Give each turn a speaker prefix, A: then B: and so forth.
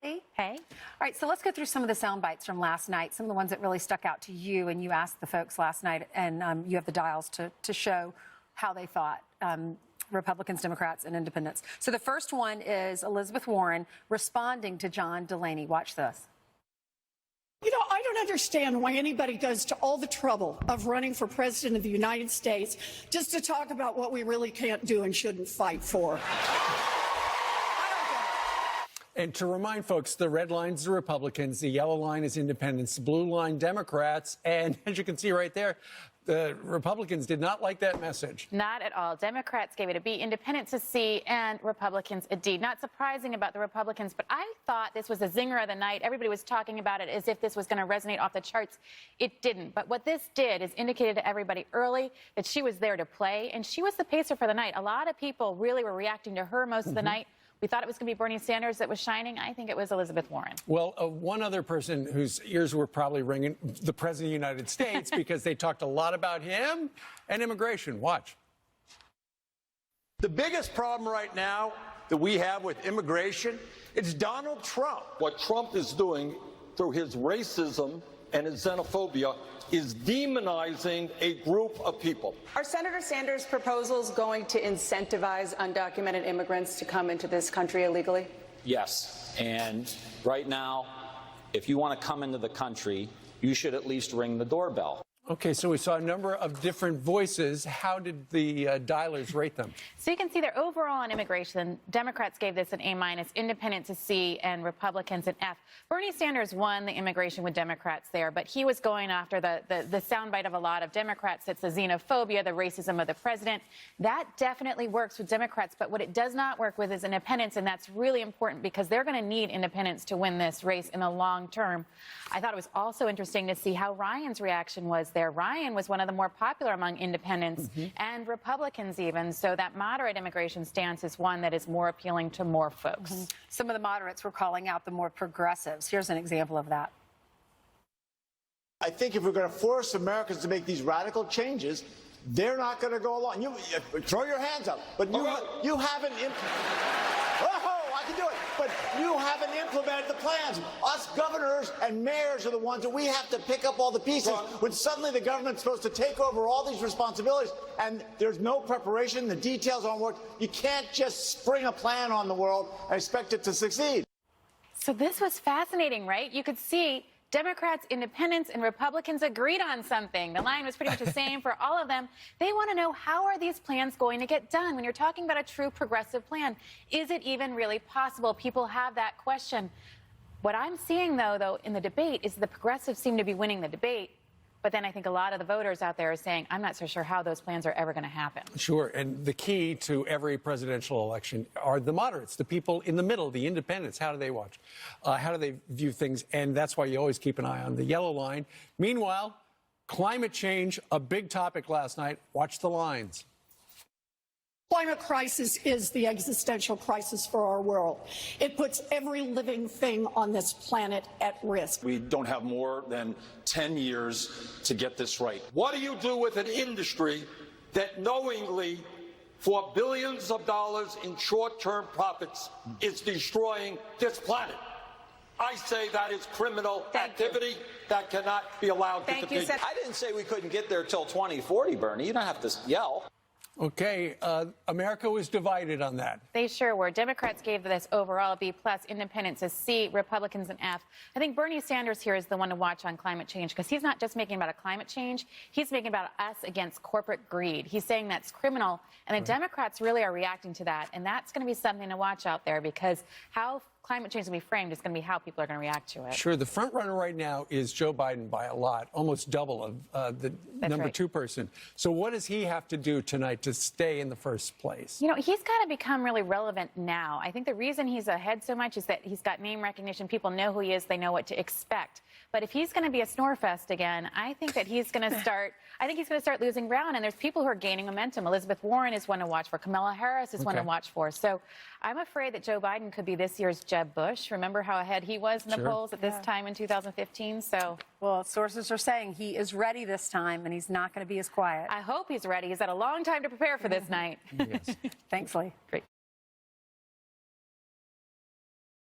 A: Hey. All right, so let's go through some of the sound bites from last night, some of the ones that really stuck out to you, and you asked the folks last night, and you have the dials to show how they thought, Republicans, Democrats, and independents. So the first one is Elizabeth Warren responding to John Delaney. Watch this.
B: You know, I don't understand why anybody goes to all the trouble of running for president of the United States just to talk about what we really can't do and shouldn't fight for.
C: And to remind folks, the red line is the Republicans, the yellow line is independents, the blue line Democrats. And as you can see right there, the Republicans did not like that message.
D: Not at all. Democrats gave it a B, independents a C, and Republicans a D. Not surprising about the Republicans, but I thought this was a zinger of the night. Everybody was talking about it as if this was going to resonate off the charts. It didn't. But what this did is indicated to everybody early that she was there to play, and she was the pacer for the night. A lot of people really were reacting to her most of the night. We thought it was going to be Bernie Sanders that was shining. I think it was Elizabeth Warren.
C: Well, one other person whose ears were probably ringing, the President of the United States, because they talked a lot about him and immigration. Watch.
E: The biggest problem right now that we have with immigration, it's Donald Trump.
F: What Trump is doing through his racism and his xenophobia is demonizing a group of people.
G: Are Senator Sanders' proposals going to incentivize undocumented immigrants to come into this country illegally?
H: Yes. And right now, if you want to come into the country, you should at least ring the doorbell.
C: Okay, so we saw a number of different voices. How did the dialers rate them?
D: So you can see that overall on immigration, Democrats gave this an A-, independents a C, and Republicans an F. Bernie Sanders won the immigration with Democrats there, but he was going after the soundbite of a lot of Democrats. It's the xenophobia, the racism of the president. That definitely works with Democrats, but what it does not work with is independents, and that's really important because they're going to need independents to win this race in the long term. I thought it was also interesting to see how Ryan's reaction was there. Ryan was one of the more popular among independents and Republicans even, so that moderate immigration stance is one that is more appealing to more folks.
A: Some of the moderates were calling out the more progressives. Here's an example of that.
I: I think if we're going to force Americans to make these radical changes, they're not going to go along. You throw your hands up, but you haven't. I can do it. But you haven't implemented the plans. Us governors and mayors are the ones that we have to pick up all the pieces when suddenly the government's supposed to take over all these responsibilities and there's no preparation, the details aren't working. You can't just spring a plan on the world and expect it to succeed.
D: So this was fascinating, right? You could see Democrats, independents, and Republicans agreed on something. The line was pretty much the same for all of them. They want to know, how are these plans going to get done? When you're talking about a true progressive plan, is it even really possible? People have that question. What I'm seeing, though, in the debate is the progressives seem to be winning the debate. But then I think a lot of the voters out there are saying, I'm not so sure how those plans are ever going to happen.
C: Sure. And the key to every presidential election are the moderates, the people in the middle, the independents. How do they watch? How do they view things? And that's why you always keep an eye on the yellow line. Meanwhile, climate change, a big topic last night. Watch the lines.
B: Climate crisis is the existential crisis for our world. It puts every living thing on this planet at risk.
F: We don't have more than 10 years to get this right. What do you do with an industry that knowingly, for billions of dollars in short-term profits, is destroying this planet? I say that is criminal activity that cannot be allowed to continue.
H: I didn't say we couldn't get there till 2040, Bernie. You don't have to yell.
C: Okay, America was divided on that.
D: They sure were. Democrats gave this overall a B+, independents a C, Republicans an F. I think Bernie Sanders here is the one to watch on climate change because he's not just making about a climate change, he's making about us against corporate greed. He's saying that's criminal, and the Democrats really are reacting to that, and that's going to be something to watch out there because how climate change is going to be framed is going to be how people are going to react to it.
C: Sure. The front runner right now is Joe Biden by a lot, almost double of the number two person. So what does he have to do tonight to stay in the first place?
D: You know, he's got to become really relevant now. I think the reason he's ahead so much is that he's got name recognition. People know who he is. They know what to expect. But if he's going to be a snorefest again, I think that he's going to start. I think he's going to start losing ground. And there's people who are gaining momentum. Elizabeth Warren is one to watch for. Kamala Harris is one to watch for. So I'm afraid that Joe Biden could be this year's Jeb Bush. Remember how ahead he was in the polls at this time in 2015? So,
A: well, sources are saying he is ready this time, and he's not going to be as quiet.
D: I hope he's ready. He's had a long time to prepare for this night.
C: Yes.
A: Thanks, Lee.
D: Great.